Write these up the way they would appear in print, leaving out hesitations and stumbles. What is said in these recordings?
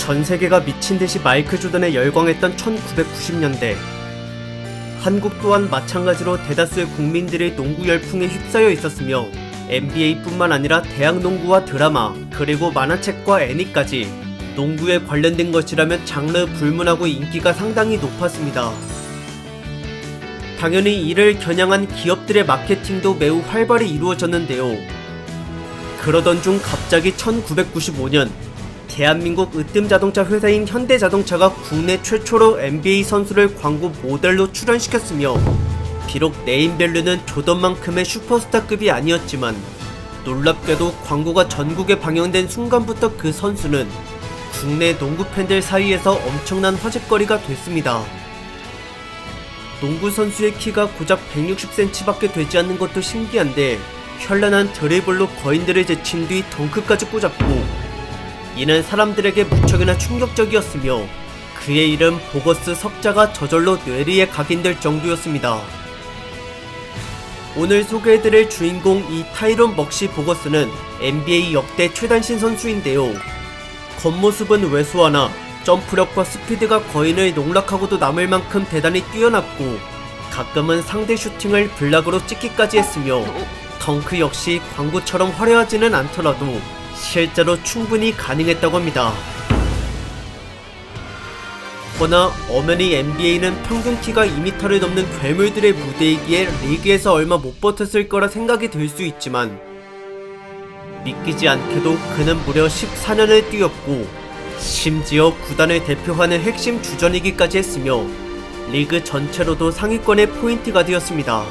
전 세계가 미친듯이 마이클 조던에 열광했던 1990년대. 한국 또한 마찬가지로 대다수의 국민들의 농구 열풍에 휩싸여 있었으며 NBA뿐만 아니라 대학 농구와 드라마, 그리고 만화책과 애니까지 농구에 관련된 것이라면 장르 불문하고 인기가 상당히 높았습니다. 당연히 이를 겨냥한 기업들의 마케팅도 매우 활발히 이루어졌는데요. 그러던 중 갑자기 1995년 대한민국 으뜸자동차 회사인 현대자동차가 국내 최초로 NBA 선수를 광고 모델로 출연시켰으며 비록 네임밸류는 조던만큼의 슈퍼스타급이 아니었지만 놀랍게도 광고가 전국에 방영된 순간부터 그 선수는 국내 농구 팬들 사이에서 엄청난 화제거리가 됐습니다. 농구 선수의 키가 고작 160cm밖에 되지 않는 것도 신기한데 현란한 드리블로 거인들을 제친 뒤 덩크까지 꽂았고, 이는 사람들에게 무척이나 충격적이었으며 그의 이름 보거스 석자가 저절로 뇌리에 각인될 정도였습니다. 오늘 소개해드릴 주인공 이 타이론 먹시 보거스는 NBA 역대 최단신 선수인데요. 겉모습은 왜소하나 점프력과 스피드가 거인을 농락하고도 남을 만큼 대단히 뛰어났고, 가끔은 상대 슈팅을 블락으로 찍기까지 했으며 덩크 역시 광고처럼 화려하지는 않더라도 실제로 충분히 가능했다고 합니다. 허나 엄연히 NBA는 평균 키가 2m를 넘는 괴물들의 무대이기에 리그에서 얼마 못 버텼을 거라 생각이 들 수 있지만, 믿기지 않게도 그는 무려 14년을 뛰었고 심지어 구단을 대표하는 핵심 주전이기까지 했으며 리그 전체로도 상위권의 포인트 가드였습니다.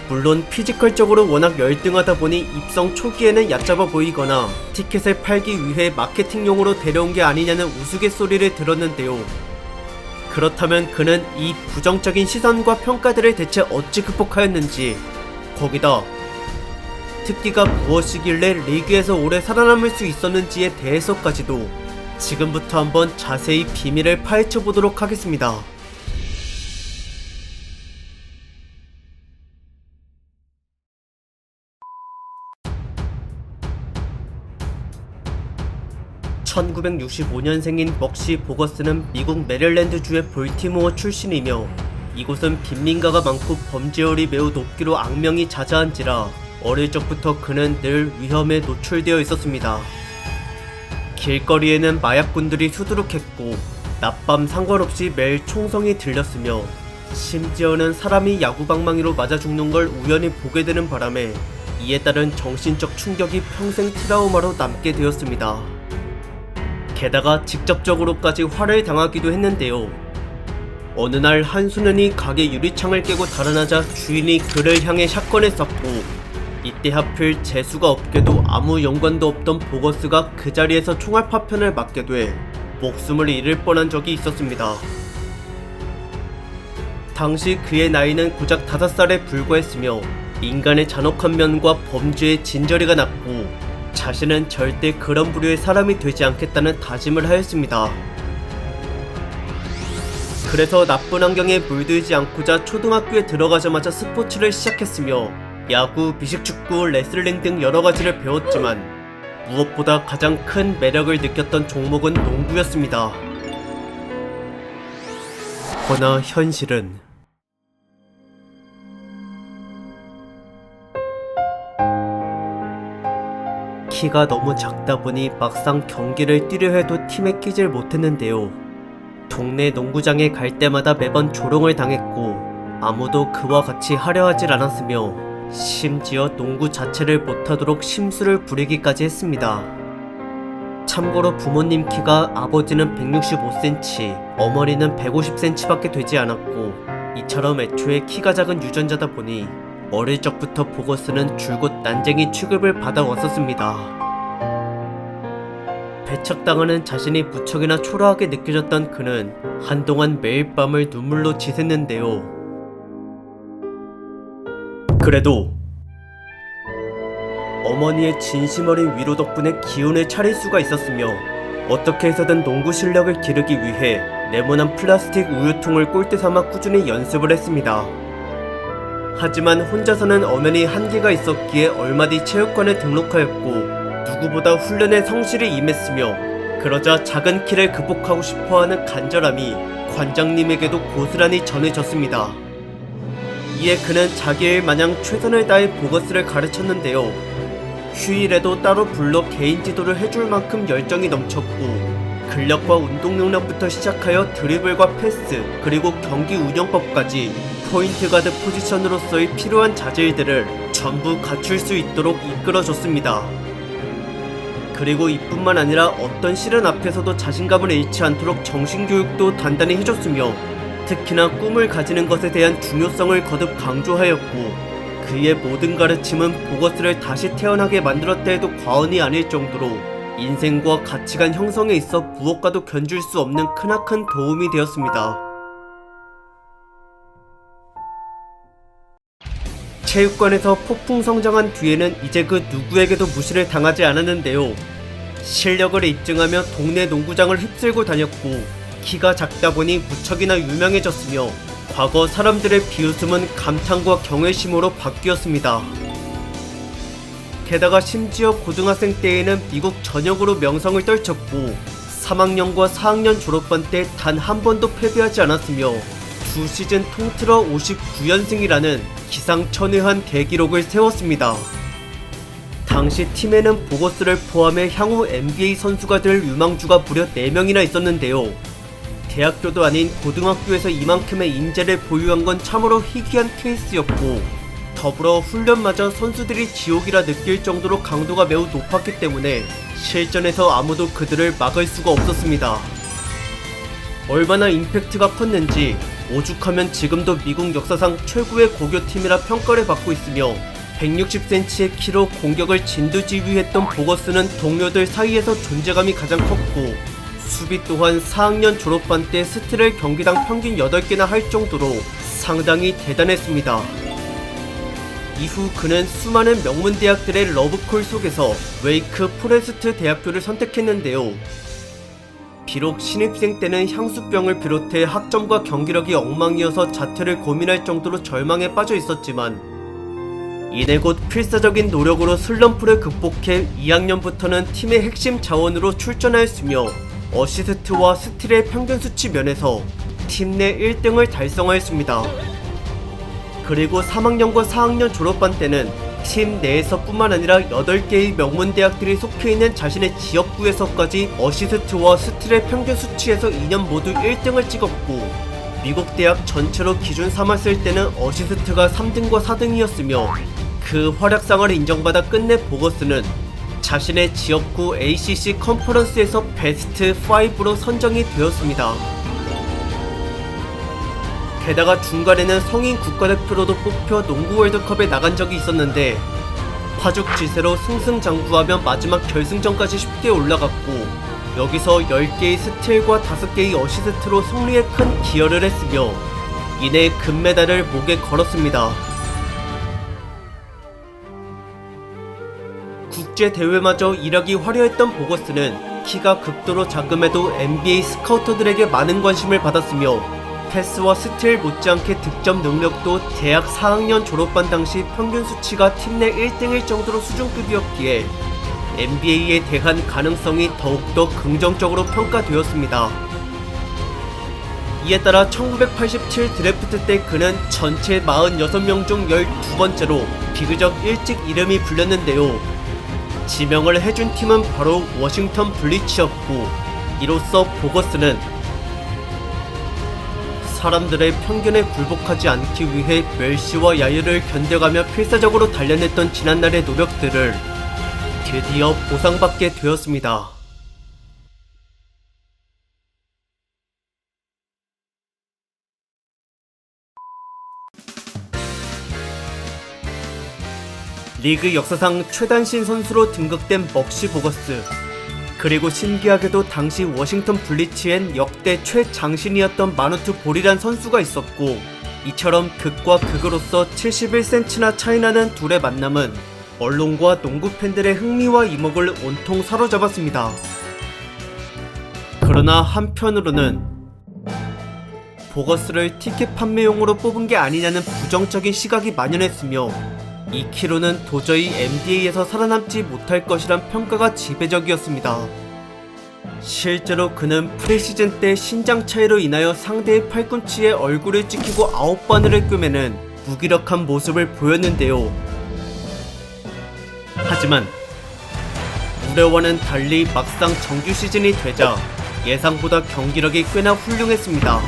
물론 피지컬적으로 워낙 열등하다 보니 입성 초기에는 얕잡아 보이거나 티켓을 팔기 위해 마케팅용으로 데려온 게 아니냐는 우스갯소리를 들었는데요. 그렇다면 그는 이 부정적인 시선과 평가들을 대체 어찌 극복하였는지, 거기다 특기가 무엇이길래 리그에서 오래 살아남을 수 있었는지에 대해서까지도 지금부터 한번 자세히 비밀을 파헤쳐보도록 하겠습니다. (1965년생인) 먹시 보거스는 미국 메릴랜드주의 볼티모어 출신이며 이곳은 빈민가가 많고 범죄율이 매우 높기로 악명이 자자한지라 어릴 적부터 그는 늘 위험에 노출되어 있었습니다. 길거리에는 마약꾼들이 수두룩했고 낮밤 상관없이 매일 총성이 들렸으며 심지어는 사람이 야구방망이로 맞아 죽는 걸 우연히 보게 되는 바람에 이에 따른 정신적 충격이 평생 트라우마로 남게 되었습니다. 게다가 직접적으로까지 화를 당하기도 했는데요. 어느 날 한 소년이 가게 유리창을 깨고 달아나자 주인이 그를 향해 샷건을 쐈고, 이때 하필 재수가 없게도 아무 연관도 없던 보거스가 그 자리에서 총알 파편을 맞게 돼 목숨을 잃을 뻔한 적이 있었습니다. 당시 그의 나이는 고작 5살에 불과했으며 인간의 잔혹한 면과 범죄의 진저리가 났고 자신은 절대 그런 부류의 사람이 되지 않겠다는 다짐을 하였습니다. 그래서 나쁜 환경에 물들지 않고자 초등학교에 들어가자마자 스포츠를 시작했으며 야구, 미식축구, 레슬링 등 여러가지를 배웠지만 무엇보다 가장 큰 매력을 느꼈던 종목은 농구였습니다. 허나 현실은 키가 너무 작다 보니 막상 경기를 뛰려 해도 팀에 끼질 못했는데요. 동네 농구장에 갈 때마다 매번 조롱을 당했고 아무도 그와 같이 하려 하질 않았으며 심지어 농구 자체를 못하도록 심술을 부리기까지 했습니다. 참고로 부모님 키가 아버지는 165cm, 어머니는 150cm밖에 되지 않았고 이처럼 애초에 키가 작은 유전자다 보니 어릴 적부터 보거스는 줄곧 난쟁이 취급을 받아왔었습니다. 배척당하는 자신이 무척이나 초라하게 느껴졌던 그는 한동안 매일 밤을 눈물로 지샜는데요. 그래도 어머니의 진심 어린 위로 덕분에 기운을 차릴 수가 있었으며 어떻게 해서든 농구 실력을 기르기 위해 네모난 플라스틱 우유통을 꼴대 삼아 꾸준히 연습을 했습니다. 하지만 혼자서는 엄연히 한계가 있었기에 얼마 뒤 체육관에 등록하였고 누구보다 훈련에 성실히 임했으며 그러자 작은 키를 극복하고 싶어하는 간절함이 관장님에게도 고스란히 전해졌습니다. 이에 그는 자기 일 마냥 최선을 다해 보거스를 가르쳤는데요. 휴일에도 따로 불러 개인 지도를 해줄 만큼 열정이 넘쳤고, 근력과 운동 능력부터 시작하여 드리블과 패스, 그리고 경기 운영법까지 포인트 가드 포지션으로서의 필요한 자질들을 전부 갖출 수 있도록 이끌어줬습니다. 그리고 이뿐만 아니라 어떤 시련 앞에서도 자신감을 잃지 않도록 정신교육도 단단히 해줬으며, 특히나 꿈을 가지는 것에 대한 중요성을 거듭 강조하였고, 그의 모든 가르침은 보거스를 다시 태어나게 만들었다 해도 과언이 아닐 정도로 인생과 가치관 형성에 있어 무엇과도 견줄 수 없는 크나큰 도움이 되었습니다. 체육관에서 폭풍 성장한 뒤에는 이제 그 누구에게도 무시를 당하지 않았는데요. 실력을 입증하며 동네 농구장을 휩쓸고 다녔고, 키가 작다 보니 무척이나 유명해졌으며, 과거 사람들의 비웃음은 감탄과 경외심으로 바뀌었습니다. 게다가 심지어 고등학생 때에는 미국 전역으로 명성을 떨쳤고, 3학년과 4학년 졸업반 때 단 한 번도 패배하지 않았으며, 2시즌 통틀어 59연승이라는 기상천외한 대기록을 세웠습니다. 당시 팀에는 보거스를 포함해 향후 NBA 선수가 될 유망주가 무려 4명이나 있었는데요. 대학교도 아닌 고등학교에서 이만큼의 인재를 보유한 건 참으로 희귀한 케이스였고, 더불어 훈련마저 선수들이 지옥이라 느낄 정도로 강도가 매우 높았기 때문에 실전에서 아무도 그들을 막을 수가 없었습니다. 얼마나 임팩트가 컸는지 오죽하면 지금도 미국 역사상 최고의 고교팀이라 평가를 받고 있으며, 160cm의 키로 공격을 진두지휘했던 보거스는 동료들 사이에서 존재감이 가장 컸고, 수비 또한 4학년 졸업반 때 스틸을 경기당 평균 8개나 할 정도로 상당히 대단했습니다. 이후 그는 수많은 명문 대학들의 러브콜 속에서 웨이크 포레스트 대학교를 선택했는데요. 비록 신입생 때는 향수병을 비롯해 학점과 경기력이 엉망이어서 자퇴를 고민할 정도로 절망에 빠져 있었지만, 이내 곧 필사적인 노력으로 슬럼프를 극복해 2학년부터는 팀의 핵심 자원으로 출전하였으며, 어시스트와 스틸의 평균 수치 면에서 팀 내 1등을 달성하였습니다. 그리고 3학년과 4학년 졸업반 때는 팀 내에서 뿐만 아니라 8개의 명문 대학들이 속해있는 자신의 지역구에서까지 어시스트와 스틸의 평균 수치에서 2년 모두 1등을 찍었고, 미국 대학 전체로 기준 삼았을 때는 어시스트가 3등과 4등이었으며, 그 활약상을 인정받아 끝내 보거스는 자신의 지역구 ACC 컨퍼런스에서 베스트 5로 선정이 되었습니다. 게다가 중간에는 성인 국가대표로도 뽑혀 농구 월드컵에 나간 적이 있었는데, 파죽지세로 승승장구하며 마지막 결승전까지 쉽게 올라갔고, 여기서 10개의 스틸과 5개의 어시스트로 승리에 큰 기여를 했으며, 이내 금메달을 목에 걸었습니다. 국제대회마저 이력이 화려했던 보거스는 키가 극도로 작음에도 NBA 스카우터들에게 많은 관심을 받았으며, 패스와 스틸 못지않게 득점 능력도 대학 4학년 졸업반 당시 평균 수치가 팀 내 1등일 정도로 수준급이었기에 NBA에 대한 가능성이 더욱더 긍정적으로 평가되었습니다. 이에 따라 1987 드래프트 때 그는 전체 46명 중 12번째로 비교적 일찍 이름이 불렸는데요. 지명을 해준 팀은 바로 워싱턴 블리츠였고, 이로써 보거스는 사람들의 편견에 굴복하지 않기 위해 멸시와 야유를 견뎌가며 필사적으로 단련했던 지난날의 노력들을 드디어 보상받게 되었습니다. 리그 역사상 최단신 선수로 등극된 먹시 보거스, 그리고 신기하게도 당시 워싱턴 블리츠엔 역대 최장신이었던 마누트 볼이란 선수가 있었고, 이처럼 극과 극으로서 71cm나 차이나는 둘의 만남은 언론과 농구 팬들의 흥미와 이목을 온통 사로잡았습니다. 그러나 한편으로는 보거스를 티켓 판매용으로 뽑은 게 아니냐는 부정적인 시각이 만연했으며, 이 키로는 도저히 NBA에서 살아남지 못할 것이란 평가가 지배적이었습니다. 실제로 그는 프리시즌 때 신장 차이로 인하여 상대의 팔꿈치에 얼굴을 찍히고 9바늘을 꿰매는 무기력한 모습을 보였는데요. 하지만 우려와는 달리 막상 정규 시즌이 되자 예상보다 경기력이 꽤나 훌륭했습니다.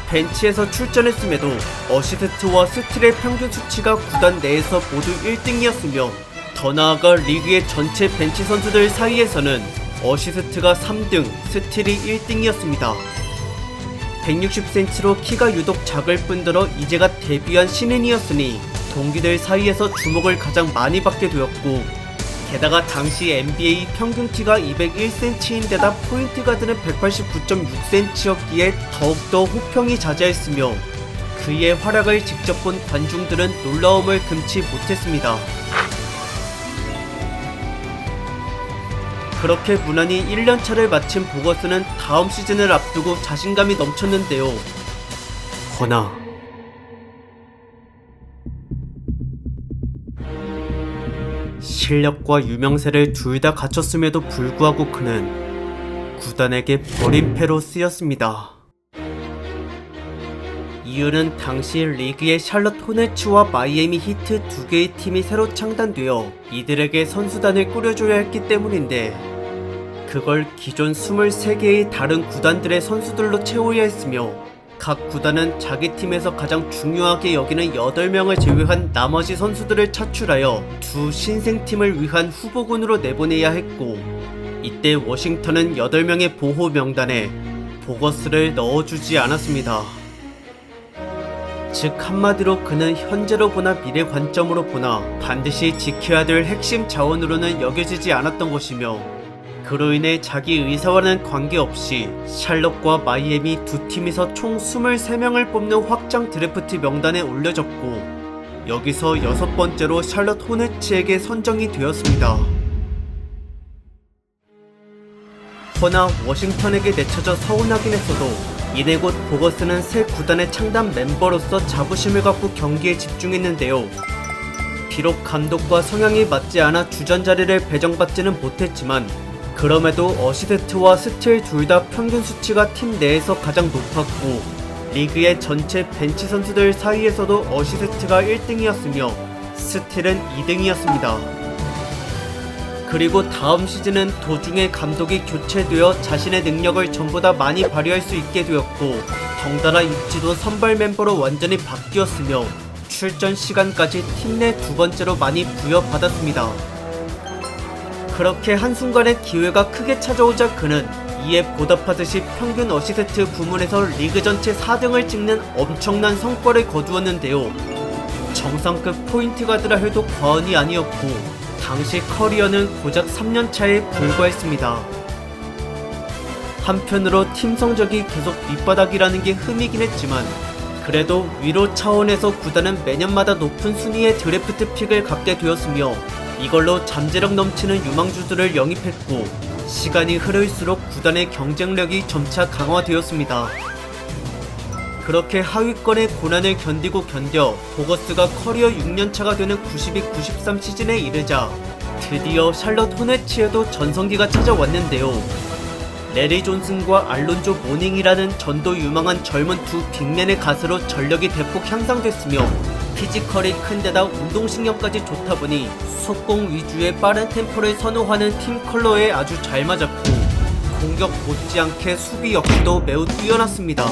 벤치에서 출전했음에도 어시스트와 스틸의 평균 수치가 구단 내에서 모두 1등이었으며 더 나아가 리그의 전체 벤치 선수들 사이에서는 어시스트가 3등, 스틸이 1등이었습니다. 160cm로 키가 유독 작을 뿐더러 이제가 데뷔한 신인이었으니 동기들 사이에서 주목을 가장 많이 받게 되었고, 게다가 당시 NBA 평균 키가 201cm인데다 포인트 가드는 189.6cm였기에 더욱더 호평이 자자했으며 그의 활약을 직접 본 관중들은 놀라움을 금치 못했습니다. 그렇게 무난히 1년차를 마친 보거스는 다음 시즌을 앞두고 자신감이 넘쳤는데요. 허나 실력과 유명세를 둘 다 갖췄음에도 불구하고 그는 구단에게 버림패로 쓰였습니다. 이유는 당시 리그의 샬럿 호네츠와 마이애미 히트 두 개의 팀이 새로 창단되어 이들에게 선수단을 꾸려줘야 했기 때문인데, 그걸 기존 23개의 다른 구단들의 선수들로 채워야 했으며 각 구단은 자기 팀에서 가장 중요하게 여기는 8명을 제외한 나머지 선수들을 차출하여 두 신생팀을 위한 후보군으로 내보내야 했고, 이때 워싱턴은 8명의 보호 명단에 보거스를 넣어주지 않았습니다. 즉 한마디로 그는 현재로 보나 미래 관점으로 보나 반드시 지켜야 될 핵심 자원으로는 여겨지지 않았던 것이며, 그로 인해 자기 의사와는 관계없이 샬럿과 마이애미 두 팀에서 총 23명을 뽑는 확장 드래프트 명단에 올려졌고, 여기서 6번째로 샬럿 호네츠에게 선정이 되었습니다. 허나 워싱턴에게 내쳐져 서운하긴 했어도 이내 곧 보거스는 새 구단의 창단 멤버로서 자부심을 갖고 경기에 집중했는데요. 비록 감독과 성향이 맞지 않아 주전 자리를 배정받지는 못했지만 그럼에도 어시스트와 스틸 둘 다 평균 수치가 팀 내에서 가장 높았고, 리그의 전체 벤치 선수들 사이에서도 어시스트가 1등이었으며 스틸은 2등이었습니다. 그리고 다음 시즌은 도중에 감독이 교체되어 자신의 능력을 전보다 많이 발휘할 수 있게 되었고, 덩달아 입지도 선발 멤버로 완전히 바뀌었으며 출전 시간까지 팀 내 2번째로 많이 부여받았습니다. 그렇게 한순간에 기회가 크게 찾아오자 그는 이에 보답하듯이 평균 어시스트 부문에서 리그 전체 4등을 찍는 엄청난 성과를 거두었는데요. 정상급 포인트 가드라 해도 과언이 아니었고, 당시 커리어는 고작 3년차에 불과했습니다. 한편으로 팀 성적이 계속 밑바닥이라는 게 흠이긴 했지만, 그래도 위로 차원에서 구단은 매년마다 높은 순위의 드래프트 픽을 갖게 되었으며 이걸로 잠재력 넘치는 유망주들을 영입했고, 시간이 흐를수록 구단의 경쟁력이 점차 강화되었습니다. 그렇게 하위권의 고난을 견디고 견뎌 보거스가 커리어 6년차가 되는 92-93 시즌에 이르자 드디어 샬럿 호네츠에도 전성기가 찾아왔는데요. 레리 존슨과 알론조 모닝이라는 전도 유망한 젊은 두 빅맨의 가세로 전력이 대폭 향상됐으며 피지컬이 큰데다 운동신경까지 좋다 보니 속공 위주의 빠른 템포를 선호하는 팀 컬러에 아주 잘 맞았고, 공격 못지않게 수비 역시도 매우 뛰어났습니다.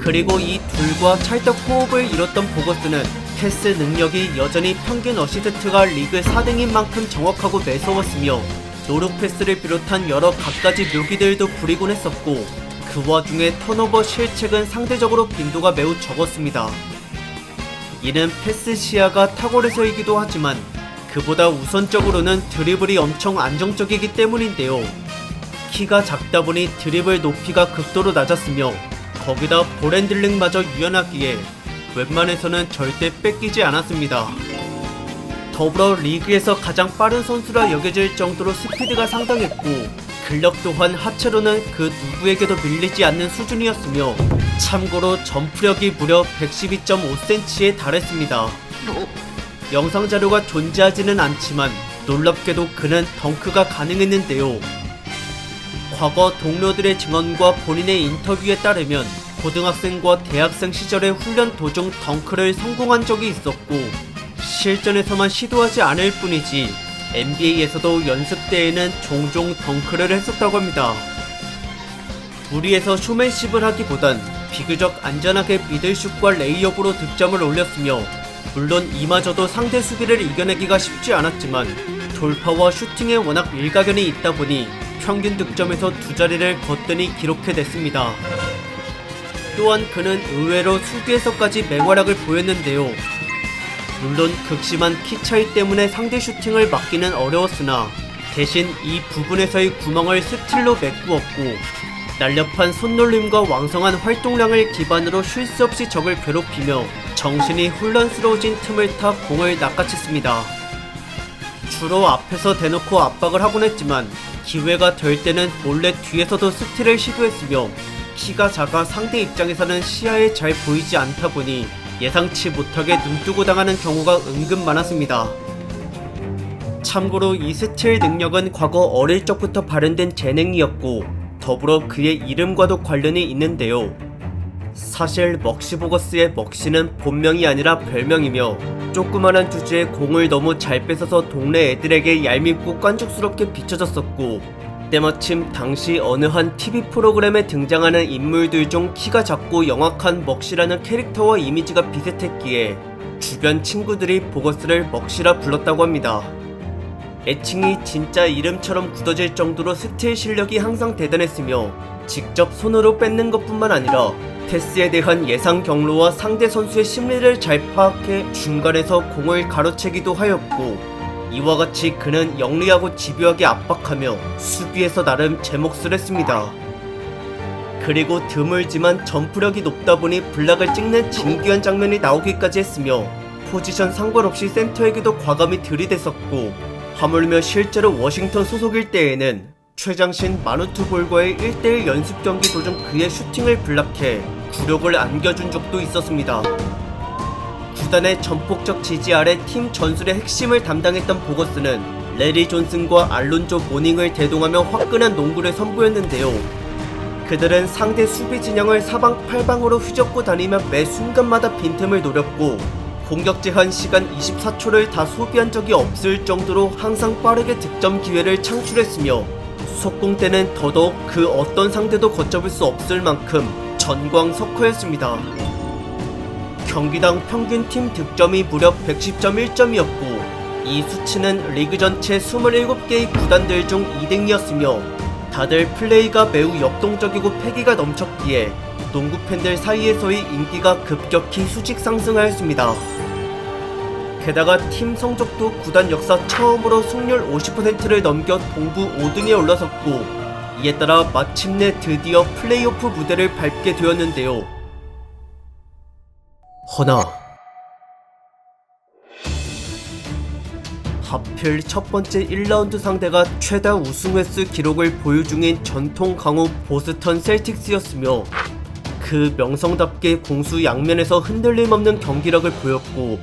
그리고 이 둘과 찰떡 호흡을 이뤘던 보거스는 패스 능력이 여전히 평균 어시스트가 리그 4등인 만큼 정확하고 매서웠으며 노루 패스를 비롯한 여러 갖가지 묘기들도 부리곤 했었고, 그 와중에 턴오버 실책은 상대적으로 빈도가 매우 적었습니다. 이는 패스 시야가 탁월해서이기도 하지만 그보다 우선적으로는 드리블이 엄청 안정적이기 때문인데요. 키가 작다 보니 드리블 높이가 극도로 낮았으며 거기다 볼핸들링마저 유연하기에 웬만해서는 절대 뺏기지 않았습니다. 더불어 리그에서 가장 빠른 선수라 여겨질 정도로 스피드가 상당했고, 근력 또한 하체로는 그 누구에게도 밀리지 않는 수준이었으며 참고로 점프력이 무려 112.5cm에 달했습니다. 영상 자료가 존재하지는 않지만 놀랍게도 그는 덩크가 가능했는데요. 과거 동료들의 증언과 본인의 인터뷰에 따르면 고등학생과 대학생 시절에 훈련 도중 덩크를 성공한 적이 있었고 실전에서만 시도하지 않을 뿐이지 NBA에서도 연습 때에는 종종 덩크를 했었다고 합니다. 무리해서 쇼맨십을 하기보단 비교적 안전하게 미들슛과 레이업으로 득점을 올렸으며 물론 이마저도 상대 수비를 이겨내기가 쉽지 않았지만 돌파와 슈팅에 워낙 일가견이 있다 보니 평균 득점에서 두 자리를 거뜬히 기록해냈습니다. 또한 그는 의외로 수비에서까지 맹활약을 보였는데요. 물론 극심한 키 차이 때문에 상대 슈팅을 막기는 어려웠으나 대신 이 부분에서의 구멍을 스틸로 메꾸었고 날렵한 손놀림과 왕성한 활동량을 기반으로 쉴 새 없이 적을 괴롭히며 정신이 혼란스러워진 틈을 타 공을 낚아챘습니다. 주로 앞에서 대놓고 압박을 하곤 했지만 기회가 될 때는 몰래 뒤에서도 스틸을 시도했으며 키가 작아 상대 입장에서는 시야에 잘 보이지 않다 보니 예상치 못하게 눈뜨고 당하는 경우가 은근 많았습니다. 참고로 이 스틸 능력은 과거 어릴 적부터 발현된 재능이었고 더불어 그의 이름과도 관련이 있는데요. 사실 먹시보거스의 먹시는 본명이 아니라 별명이며 조그만한 주제에 공을 너무 잘 뺏어서 동네 애들에게 얄밉고 깐죽스럽게 비춰졌었고 때마침 당시 어느 한 TV 프로그램에 등장하는 인물들 중 키가 작고 영악한 먹시라는 캐릭터와 이미지가 비슷했기에 주변 친구들이 보거스를 먹시라 불렀다고 합니다. 애칭이 진짜 이름처럼 굳어질 정도로 스틸 실력이 항상 대단했으며 직접 손으로 뺏는 것뿐만 아니라 패스에 대한 예상 경로와 상대 선수의 심리를 잘 파악해 중간에서 공을 가로채기도 하였고 이와 같이 그는 영리하고 집요하게 압박하며 수비에서 나름 제 몫을 했습니다. 그리고 드물지만 점프력이 높다 보니 블락을 찍는 진귀한 장면이 나오기까지 했으며 포지션 상관없이 센터에게도 과감히 들이댔었고 하물며 실제로 워싱턴 소속일 때에는 최장신 마누트 볼과의 1대1 연습 경기 도중 그의 슈팅을 블락해 굴욕을 안겨준 적도 있었습니다. 구단의 전폭적 지지 아래 팀 전술의 핵심을 담당했던 보거스는 레리 존슨과 알론조 모닝을 대동하며 화끈한 농구를 선보였는데요. 그들은 상대 수비 진영을 사방팔방으로 휘젓고 다니며 매 순간마다 빈틈을 노렸고 공격 제한 시간 24초를 다 소비한 적이 없을 정도로 항상 빠르게 득점 기회를 창출했으며 속공 때는 더더욱 그 어떤 상대도 걷잡을 수 없을 만큼 전광석화였습니다. 경기당 평균 팀 득점이 무려 110.1점이었고 이 수치는 리그 전체 27개의 구단들 중 2등이었으며 다들 플레이가 매우 역동적이고 패기가 넘쳤기에 농구 팬들 사이에서의 인기가 급격히 수직 상승하였습니다. 게다가 팀 성적도 구단 역사 처음으로 승률 50%를 넘겨 동부 5등에 올라섰고 이에 따라 마침내 드디어 플레이오프 무대를 밟게 되었는데요. 허나 하필 첫 번째 1라운드 상대가 최다 우승 횟수 기록을 보유 중인 전통 강호 보스턴 셀틱스였으며 그 명성답게 공수 양면에서 흔들림 없는 경기력을 보였고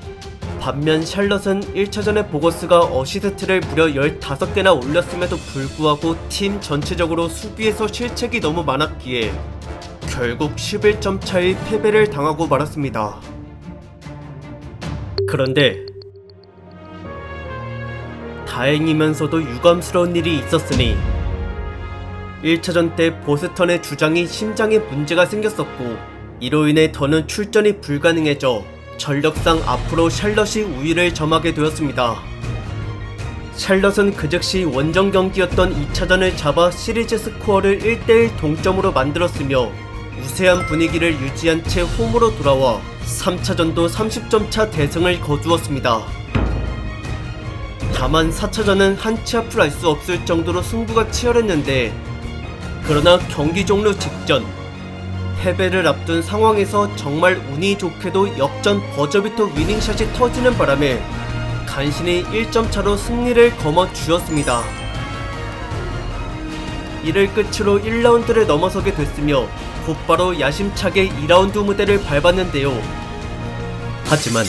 반면 샬럿은 1차전에 보거스가 어시스트를 무려 15개나 올렸음에도 불구하고 팀 전체적으로 수비에서 실책이 너무 많았기에 결국 11점 차의 패배를 당하고 말았습니다. 그런데 다행이면서도 유감스러운 일이 있었으니 1차전 때 보스턴의 주장이 심장에 문제가 생겼었고 이로 인해 더는 출전이 불가능해져 전력상 앞으로 샬럿이 우위를 점하게 되었습니다. 샬럿은 그 즉시 원정 경기였던 2차전을 잡아 시리즈 스코어를 1대1 동점으로 만들었으며 우세한 분위기를 유지한 채 홈으로 돌아와 3차전도 30점 차 대승을 거두었습니다. 다만 4차전은 한 치 앞을 알 수 없을 정도로 승부가 치열했는데 그러나 경기 종료 직전 패배를 앞둔 상황에서 정말 운이 좋게도 역전 버저비터 위닝샷이 터지는 바람에 간신히 1점 차로 승리를 거머쥐었습니다. 이를 끝으로 1라운드를 넘어서게 됐으며 곧바로 야심차게 2라운드 무대를 밟았는데요. 하지만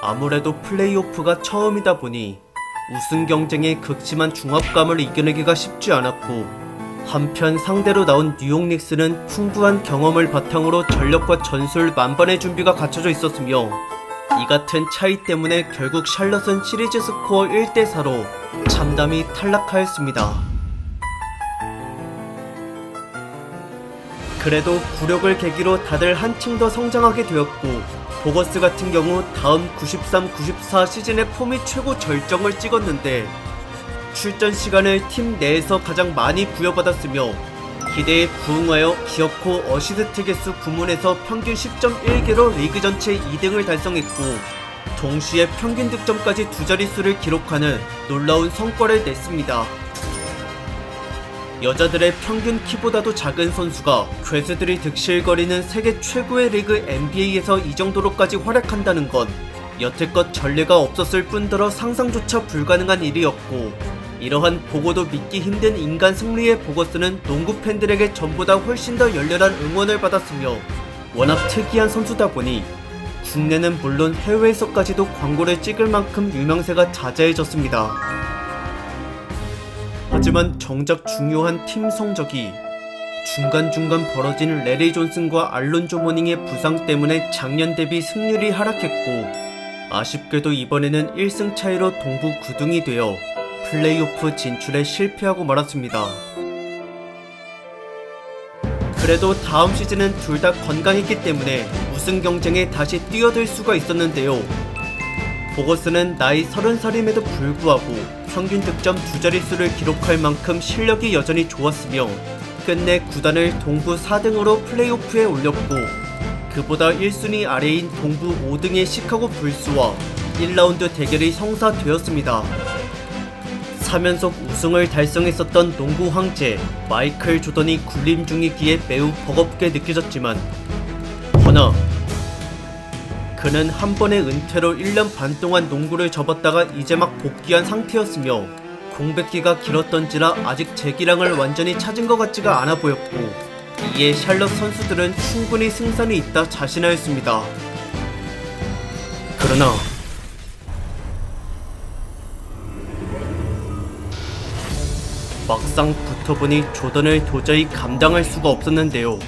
아무래도 플레이오프가 처음이다 보니 우승 경쟁의 극심한 중압감을 이겨내기가 쉽지 않았고, 한편 상대로 나온 뉴욕 닉스는 풍부한 경험을 바탕으로 전력과 전술 만반의 준비가 갖춰져 있었으며, 이 같은 차이 때문에 결국 샬럿은 시리즈 스코어 1대4로 참담히 탈락하였습니다. 그래도 굴욕을 계기로 다들 한층 더 성장하게 되었고, 보거스 같은 경우 다음 93-94 시즌의 폼이 최고 절정을 찍었는데, 출전 시간을 팀 내에서 가장 많이 부여받았으며 기대에 부응하여 기어코 어시스트 개수 부문에서 평균 10.1개로 리그 전체 2등을 달성했고, 동시에 평균 득점까지 두 자릿수를 기록하는 놀라운 성과를 냈습니다. 여자들의 평균 키보다도 작은 선수가 괴수들이 득실거리는 세계 최고의 리그 NBA에서 이 정도로까지 활약한다는 건 여태껏 전례가 없었을 뿐더러 상상조차 불가능한 일이었고, 이러한 보고도 믿기 힘든 인간 승리의 보거스는 농구 팬들에게 전보다 훨씬 더 열렬한 응원을 받았으며, 워낙 특이한 선수다 보니 국내는 물론 해외에서까지도 광고를 찍을 만큼 유명세가 자자해졌습니다. 하지만 정작 중요한 팀 성적이 중간중간 벌어진 레리 존슨과 알론조 모닝의 부상 때문에 작년 대비 승률이 하락했고, 아쉽게도 이번에는 1승 차이로 동부 9등이 되어 플레이오프 진출에 실패하고 말았습니다. 그래도 다음 시즌은 둘 다 건강했기 때문에 우승 경쟁에 다시 뛰어들 수가 있었는데요. 보거스는 나이 30살임에도 불구하고 평균 득점 두 자릿수를 기록할 만큼 실력이 여전히 좋았으며, 끝내 구단을 동부 4등으로 플레이오프에 올렸고, 그보다 1순위 아래인 동부 5등의 시카고 불스와 1라운드 대결이 성사되었습니다. 3연속 우승을 달성했었던 농구 황제 마이클 조던이 군림 중이기에 매우 버겁게 느껴졌지만, 허나 그는 한 번의 은퇴로 1년 반 동안 농구를 접었다가 이제 막 복귀한 상태였으며, 공백기가 길었던지라 아직 재기량을 완전히 찾은 것 같지가 않아 보였고, 이에 샬럿 선수들은 충분히 승산이 있다 자신하였습니다. 그러나 막상 붙어보니 조던을 도저히 감당할 수가 없었는데요.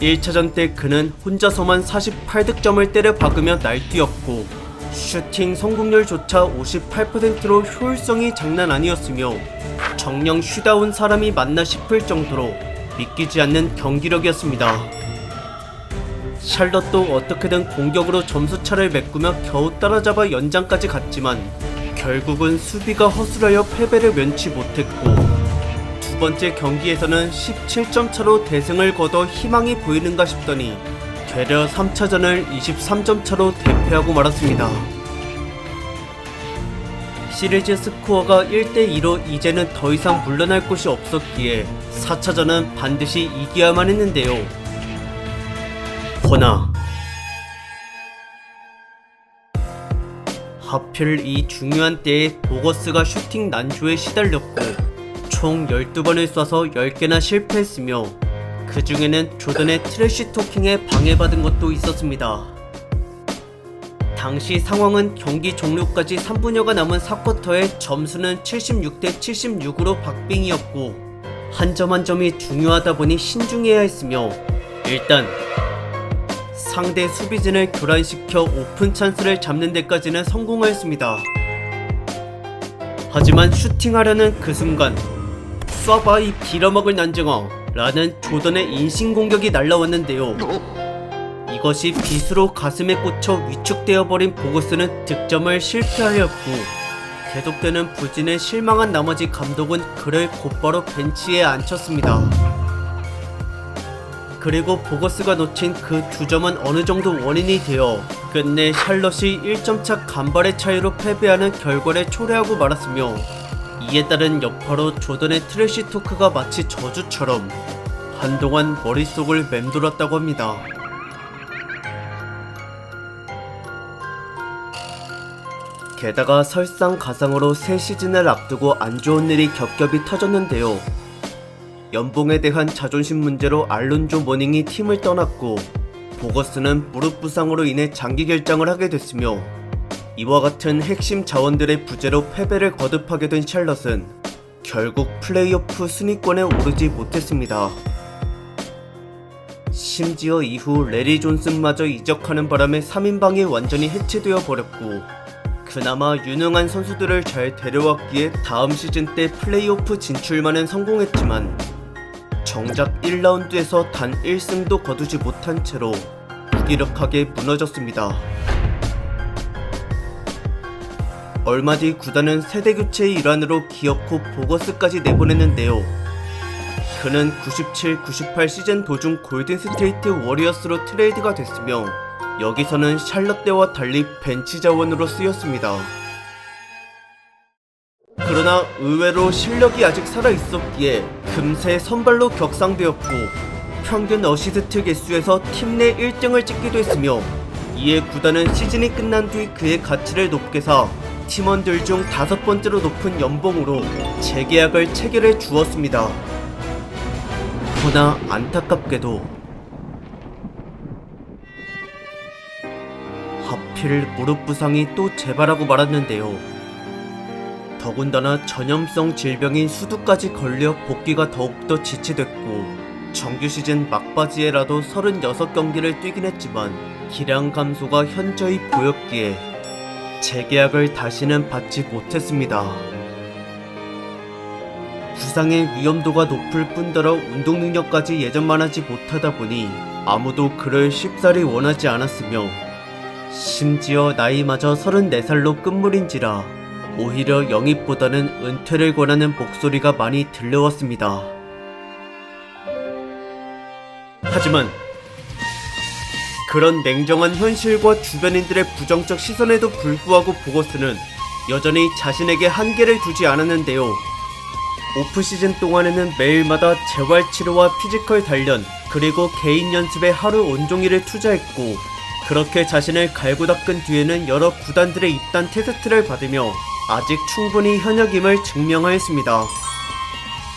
1차전 때 그는 혼자서만 48득점을 때려 박으며 날뛰었고, 슈팅 성공률조차 58%로 효율성이 장난 아니었으며, 정녕 슈다운 사람이 맞나 싶을 정도로 믿기지 않는 경기력이었습니다. 샬럿도 어떻게든 공격으로 점수차를 메꾸며 겨우 따라잡아 연장까지 갔지만 결국은 수비가 허술하여 패배를 면치 못했고, 두 번째 경기에서는 17점 차로 대승을 거둬 희망이 보이는가 싶더니 되려 3차전을 23점 차로 대패하고 말았습니다. 시리즈 스코어가 1대2로 이제는 더 이상 물러날 곳이 없었기에 4차전은 반드시 이겨야만 했는데요. 허나 하필 이 중요한 때에 보거스가 슈팅 난조에 시달렸고 총 12번을 쏴서 10개나 실패했으며, 그 중에는 조던의 트래쉬 토킹에 방해받은 것도 있었습니다. 당시 상황은 경기 종료까지 3분여가 남은 4쿼터에 점수는 76대 76으로 박빙이었고, 한 점 한 점이 중요하다 보니 신중해야 했으며, 일단 상대 수비진을 교란시켜 오픈 찬스를 잡는 데까지는 성공하였습니다. 하지만 슈팅하려는 그 순간 쏴봐 이 빌어먹을 난쟁어 라는 조던의 인신공격이 날라왔는데요. 이것이 빗으로 가슴에 꽂혀 위축되어 버린 보거스는 득점을 실패하였고, 계속되는 부진에 실망한 나머지 감독은 그를 곧바로 벤치에 앉혔습니다. 그리고 보거스가 놓친 그 2점은 어느 정도 원인이 되어 끝내 샬럿이 1점차 간발의 차이로 패배하는 결과를 초래하고 말았으며, 이에 따른 여파로 조던의 트래쉬 토크가 마치 저주처럼 한동안 머릿속을 맴돌았다고 합니다. 게다가 설상가상으로 새 시즌을 앞두고 안 좋은 일이 겹겹이 터졌는데요. 연봉에 대한 자존심 문제로 알론조 모닝이 팀을 떠났고, 보거스는 무릎 부상으로 인해 장기 결장을 하게 됐으며 이와 같은 핵심 자원들의 부재로 패배를 거듭하게 된 샬럿은 결국 플레이오프 순위권에 오르지 못했습니다. 심지어 이후 레리 존슨마저 이적하는 바람에 3인방이 완전히 해체되어 버렸고 그나마 유능한 선수들을 잘 데려왔기에 다음 시즌 때 플레이오프 진출만은 성공했지만 정작 1라운드에서 단 1승도 거두지 못한 채로 무기력하게 무너졌습니다. 얼마 뒤 구단은 세대교체의 일환으로 기어코 보거스까지 내보냈는데요. 그는 97-98 시즌 도중 골든스테이트 워리어스로 트레이드가 됐으며 여기서는 샬럿대와 달리 벤치 자원으로 쓰였습니다. 그러나 의외로 실력이 아직 살아있었기에 금세 선발로 격상되었고 평균 어시스트 개수에서 팀 내 1등을 찍기도 했으며 이에 구단은 시즌이 끝난 뒤 그의 가치를 높게 사 팀원들 중 5번째로 높은 연봉으로 재계약을 체결해 주었습니다. 그러나 안타깝게도 하필 무릎 부상이 또 재발하고 말았는데요. 더군다나 전염성 질병인 수두까지 걸려 복귀가 더욱더 지체됐고 정규 시즌 막바지에라도 36경기를 뛰긴 했지만 기량 감소가 현저히 보였기에 재계약을 다시는 받지 못했습니다. 부상의 위험도가 높을 뿐더러 운동 능력까지 예전만 하지 못하다 보니 아무도 그를 쉽사리 원하지 않았으며 심지어 나이마저 34살로 끝물인지라 오히려 영입보다는 은퇴를 권하는 목소리가 많이 들려왔습니다. 하지만 그런 냉정한 현실과 주변인들의 부정적 시선에도 불구하고 보거스는 여전히 자신에게 한계를 두지 않았는데요. 오프시즌 동안에는 매일마다 재활치료와 피지컬 단련 그리고 개인 연습에 하루 온종일을 투자했고 그렇게 자신을 갈고 닦은 뒤에는 여러 구단들의 입단 테스트를 받으며 아직 충분히 현역임을 증명하였습니다.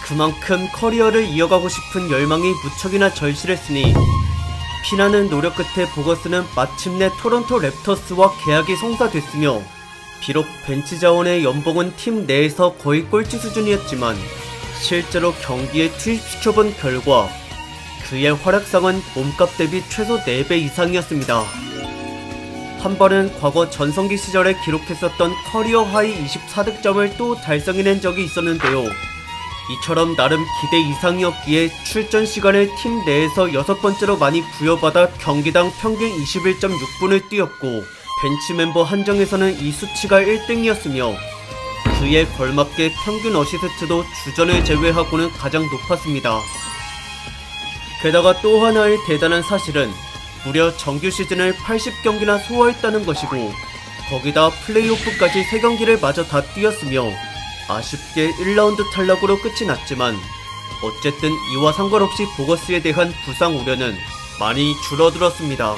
그만큼 커리어를 이어가고 싶은 열망이 무척이나 절실했으니 피나는 노력 끝에 보거스는 마침내 토론토 랩터스와 계약이 성사됐으며 비록 벤치 자원의 연봉은 팀 내에서 거의 꼴찌 수준이었지만 실제로 경기에 투입시켜본 결과 그의 활약상은 몸값 대비 최소 4배 이상이었습니다. 한 번은 과거 전성기 시절에 기록했었던 커리어 하이 24득점을 또 달성해낸 적이 있었는데요. 이처럼 나름 기대 이상이었기에 출전 시간을 팀 내에서 6번째로 많이 부여받아 경기당 평균 21.6분을 뛰었고 벤치 멤버 한정에서는 이 수치가 1등이었으며 그에 걸맞게 평균 어시스트도 주전을 제외하고는 가장 높았습니다. 게다가 또 하나의 대단한 사실은 무려 정규 시즌을 80경기나 소화했다는 것이고 거기다 플레이오프까지 3경기를 마저 다 뛰었으며 아쉽게 1라운드 탈락으로 끝이 났지만 어쨌든 이와 상관없이 보거스에 대한 부상 우려는 많이 줄어들었습니다.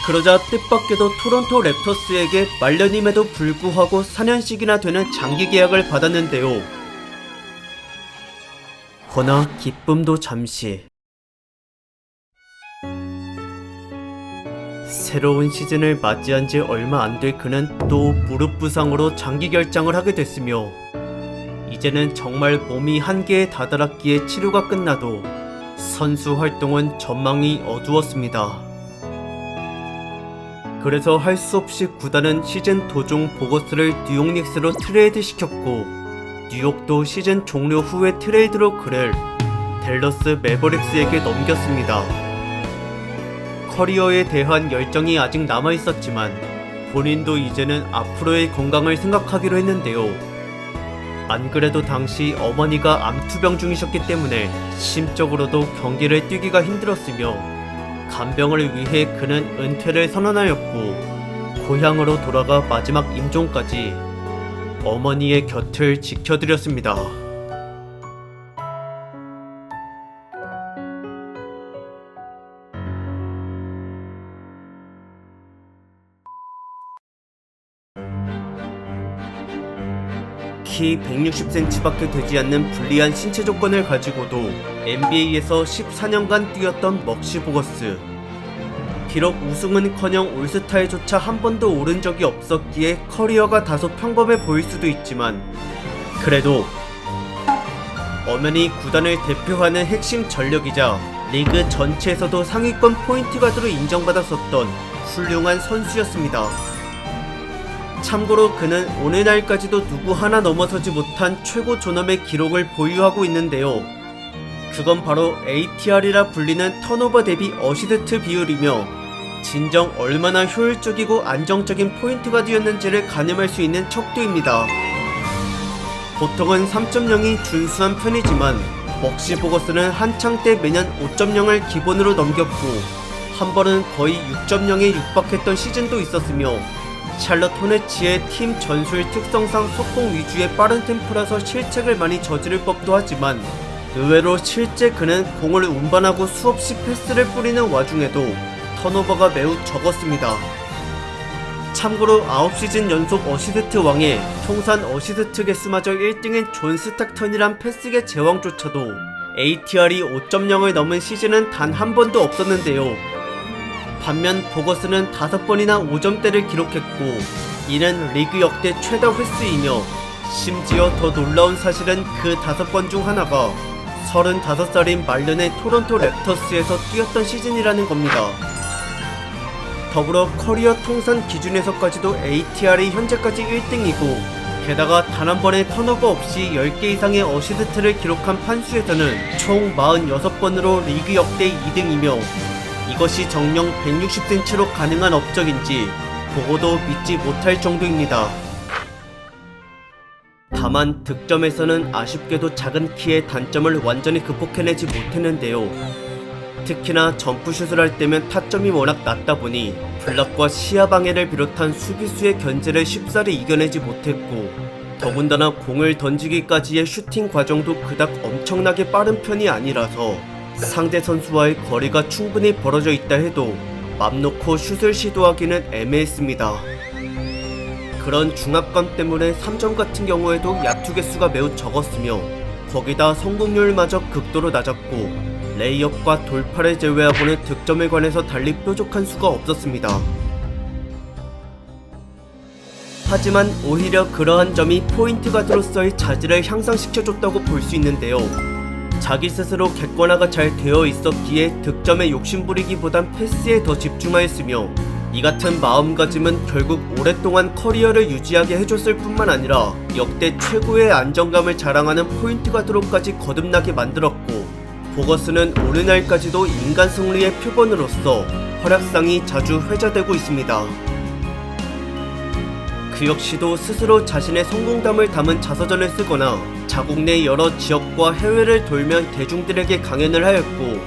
그러자 뜻밖에도 토론토 랩터스에게 말년임에도 불구하고 4년씩이나 되는 장기 계약을 받았는데요. 허나 기쁨도 잠시. 새로운 시즌을 맞이한 지 얼마 안 될 그는 또 무릎 부상으로 장기 결장을 하게 됐으며 이제는 정말 몸이 한계에 다다랐기에 치료가 끝나도 선수 활동은 전망이 어두웠습니다. 그래서 할 수 없이 구단은 시즌 도중 보거스를 뉴욕 닉스로 트레이드 시켰고 뉴욕도 시즌 종료 후에 트레이드로 그를 댈러스 매버릭스에게 넘겼습니다. 커리어에 대한 열정이 아직 남아있었지만 본인도 이제는 앞으로의 건강을 생각하기로 했는데요. 안 그래도 당시 어머니가 암투병 중이셨기 때문에 심적으로도 경기를 뛰기가 힘들었으며 간병을 위해 그는 은퇴를 선언하였고 고향으로 돌아가 마지막 임종까지 어머니의 곁을 지켜드렸습니다. 키 160cm밖에 되지 않는 불리한 신체 조건을 가지고도 NBA에서 14년간 뛰었던 먹시 보거스. 비록 우승은커녕 올스타에조차 한 번도 오른 적이 없었기에 커리어가 다소 평범해 보일 수도 있지만, 그래도 엄연히 구단을 대표하는 핵심 전력이자 리그 전체에서도 상위권 포인트 가드로 인정받았었던 훌륭한 선수였습니다. 참고로 그는 오늘날까지도 누구 하나 넘어서지 못한 최고 존엄의 기록을 보유하고 있는데요. 그건 바로 ATR이라 불리는 턴오버 대비 어시스트 비율이며, 진정 얼마나 효율적이고 안정적인 포인트 가드였는지를 가늠할 수 있는 척도입니다. 보통은 3.0이 준수한 편이지만 먹시 보거스는 한창 때 매년 5.0을 기본으로 넘겼고 한 번은 거의 6.0에 육박했던 시즌도 있었으며, 샬럿 호네츠의 팀 전술 특성상 속공 위주의 빠른 템포라서 실책을 많이 저지를 법도 하지만, 의외로 실제 그는 공을 운반하고 수없이 패스를 뿌리는 와중에도 턴오버가 매우 적었습니다. 참고로 9시즌 연속 어시스트 왕에 통산 어시스트 개수마저 1등인 존 스탁턴이란 패스계 제왕조차도 ATR이 5.0을 넘은 시즌은 단 한 번도 없었는데요. 반면 보거스는 5번이나 5점대를 기록했고, 이는 리그 역대 최다 횟수이며, 심지어 더 놀라운 사실은 그 5번 중 하나가 35살인 말년의 토론토 랩터스에서 뛰었던 시즌이라는 겁니다. 더불어 커리어 통산 기준에서까지도 ATR이 현재까지 1등이고, 게다가 단 한 번의 턴오버 없이 10개 이상의 어시스트를 기록한 판수에서는 총 46번으로 리그 역대 2등이며, 이것이 정녕 160cm로 가능한 업적인지 보고도 믿지 못할 정도입니다. 다만 득점에서는 아쉽게도 작은 키의 단점을 완전히 극복해내지 못했는데요. 특히나 점프슛을 할 때면 타점이 워낙 낮다 보니 블락과 시야 방해를 비롯한 수비수의 견제를 쉽사리 이겨내지 못했고, 더군다나 공을 던지기까지의 슈팅 과정도 그닥 엄청나게 빠른 편이 아니라서 상대 선수와의 거리가 충분히 벌어져 있다 해도 맘 놓고 슛을 시도하기는 애매했습니다. 그런 중압감 때문에 3점 같은 경우에도 야투 개수가 매우 적었으며, 거기다 성공률마저 극도로 낮았고, 레이업과 돌파를 제외하고는 득점에 관해서 달리 뾰족한 수가 없었습니다. 하지만 오히려 그러한 점이 포인트 가드로서의 자질을 향상시켜줬다고 볼 수 있는데요. 자기 스스로 객관화가 잘 되어 있었기에 득점에 욕심부리기보단 패스에 더 집중하였으며, 이 같은 마음가짐은 결국 오랫동안 커리어를 유지하게 해줬을 뿐만 아니라 역대 최고의 안정감을 자랑하는 포인트 가드로까지 거듭나게 만들었고, 보거스는 오늘날까지도 인간 승리의 표본으로서 활약상이 자주 회자되고 있습니다. 그 역시도 스스로 자신의 성공담을 담은 자서전을 쓰거나 자국 내 여러 지역과 해외를 돌며 대중들에게 강연을 하였고,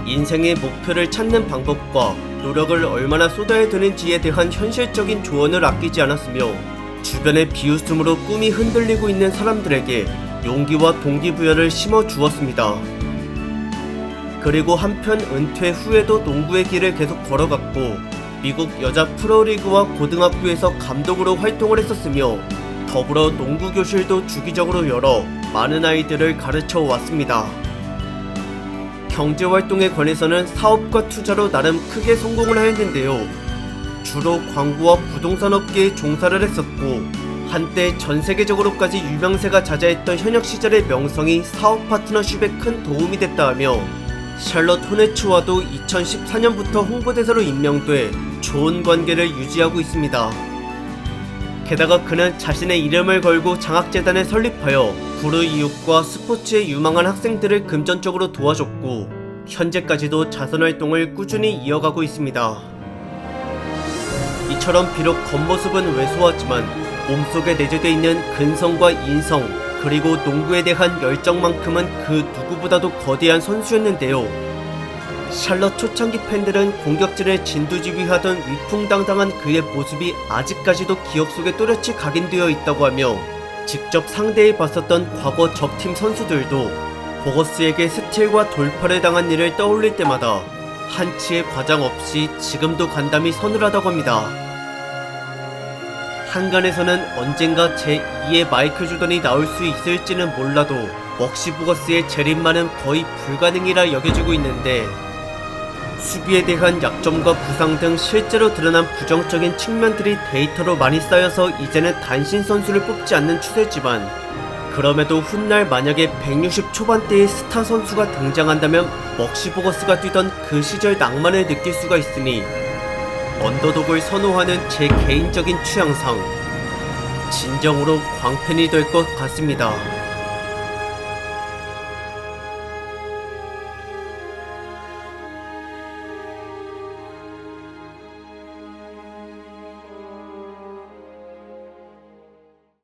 인생의 목표를 찾는 방법과 노력을 얼마나 쏟아야 되는지에 대한 현실적인 조언을 아끼지 않았으며, 주변의 비웃음으로 꿈이 흔들리고 있는 사람들에게 용기와 동기부여를 심어주었습니다. 그리고 한편 은퇴 후에도 농구의 길을 계속 걸어갔고, 미국 여자 프로리그와 고등학교에서 감독으로 활동을 했었으며, 더불어 농구 교실도 주기적으로 열어 많은 아이들을 가르쳐 왔습니다. 경제활동에 관해서는 사업과 투자로 나름 크게 성공을 하였는데요. 주로 광고와 부동산 업계에 종사를 했었고, 한때 전세계적으로까지 유명세가 자자했던 현역 시절의 명성이 사업 파트너십에 큰 도움이 됐다 하며, 샬럿 호네츠와도 2014년부터 홍보대사로 임명돼 좋은 관계를 유지하고 있습니다. 게다가 그는 자신의 이름을 걸고 장학재단을 설립하여 부르 이웃과 스포츠에 유망한 학생들을 금전적으로 도와줬고, 현재까지도 자선활동을 꾸준히 이어가고 있습니다. 이처럼 비록 겉모습은 왜소하지만 몸속에 내재되어 있는 근성과 인성, 그리고 농구에 대한 열정만큼은 그 누구보다도 거대한 선수였는데요. 샬럿 초창기 팬들은 공격진을 진두지휘하던 위풍당당한 그의 모습이 아직까지도 기억 속에 또렷이 각인되어 있다고 하며, 직접 상대해 봤었던 과거 적팀 선수들도 보거스에게 스틸과 돌파를 당한 일을 떠올릴 때마다 한치의 과장 없이 지금도 간담이 서늘하다고 합니다. 한간에서는 언젠가 제2의 마이클 조던이 나올 수 있을지는 몰라도 먹시보거스의 재림만은 거의 불가능이라 여겨지고 있는데, 수비에 대한 약점과 부상 등 실제로 드러난 부정적인 측면들이 데이터로 많이 쌓여서 이제는 단신 선수를 뽑지 않는 추세지만, 그럼에도 훗날 만약에 160 초반대의 스타 선수가 등장한다면 먹시보거스가 뛰던 그 시절 낭만을 느낄 수가 있으니 언더독을 선호하는 제 개인적인 취향상 진정으로 광팬이 될 것 같습니다.